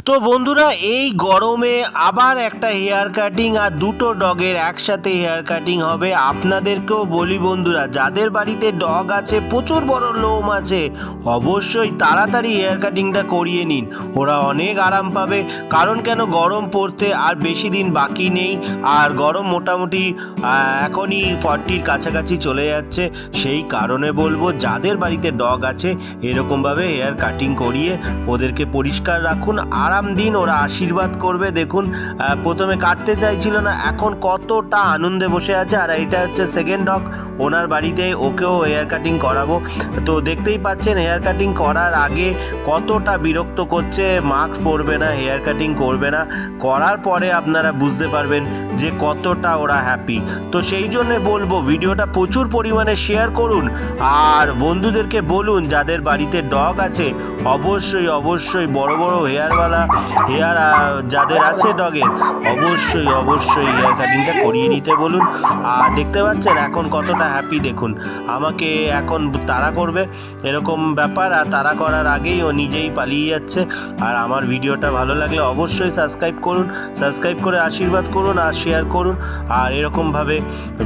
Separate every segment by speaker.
Speaker 1: তো বন্ধুরা, এই গরমে আবার একটা হেয়ার কাটিং আর দুটো ডগের একসাথে হেয়ার কাটিং হবে। আপনাদেরকেও বলি বন্ধুরা, যাদের বাড়িতে ডগ আছে, প্রচুর বড় লোম আছে, অবশ্যই তাড়াতাড়ি হেয়ার কাটিংটা করিয়ে নিন। ওরা অনেক আরাম পাবে। কারণ কেন, গরম পড়তে আর বেশি দিন বাকি নেই। আর গরম মোটামুটি এখনই 40-র কাছাকাছি চলে যাচ্ছে। সেই কারণে বলবো, যাদের বাড়িতে ডগ আছে এরকমভাবে হেয়ার কাটিং করিয়ে ওদেরকে পরিষ্কার রাখুন, আরাম দিন, ওরা আশীর্বাদ করবে। দেখুন, প্রথমে কাটতে চাইছিল না, এখন কতটা আনন্দে বসে আছে। আর এটা হচ্ছে সেকেন্ড ডগ, ওনার বাড়িতে, ওকেও হেয়ার কাটিং করাবো। তো দেখতেই পাচ্ছেন হেয়ার কাটিং করার আগে কতটা বিরক্ত করছে, মাস্ক পরবে না, হেয়ার কাটিং করবে না। করার পরে আপনারা বুঝতে পারবেন যে কতটা ওরা হ্যাপি। তো সেই জন্যে বলবো, ভিডিওটা প্রচুর পরিমাণে শেয়ার করুন। আর বন্ধুদেরকে বলুন, যাদের বাড়িতে ডগ আছে অবশ্যই অবশ্যই বড় বড় হেয়ারওয়ালা হেয়ার যাদের আছে ডগের, অবশ্যই হেয়ার কাটিংটা করিয়ে নিতে বলুন। আর দেখতে পাচ্ছেন এখন কতটা হ্যাপি। দেখুন, আমাকে এখন তাড়া করবে, এরকম ব্যাপার। আর তাড়া করার আগেই ও নিজেই পালিয়ে যাচ্ছে। আর আমার ভিডিওটা ভালো লাগলে অবশ্যই সাবস্ক্রাইব করুন, সাবস্ক্রাইব করে আশীর্বাদ করুন আর শেয়ার করুন। আর এরকমভাবে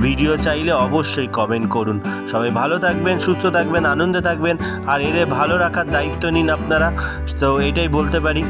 Speaker 1: ভিডিও চাইলে অবশ্যই কমেন্ট করুন। সবাই ভালো থাকবেন, সুস্থ থাকবেন, আনন্দে থাকবেন। আর এদের ভালো রাখার দায়িত্ব নিন আপনারা। তো এটাই বলতে পারি।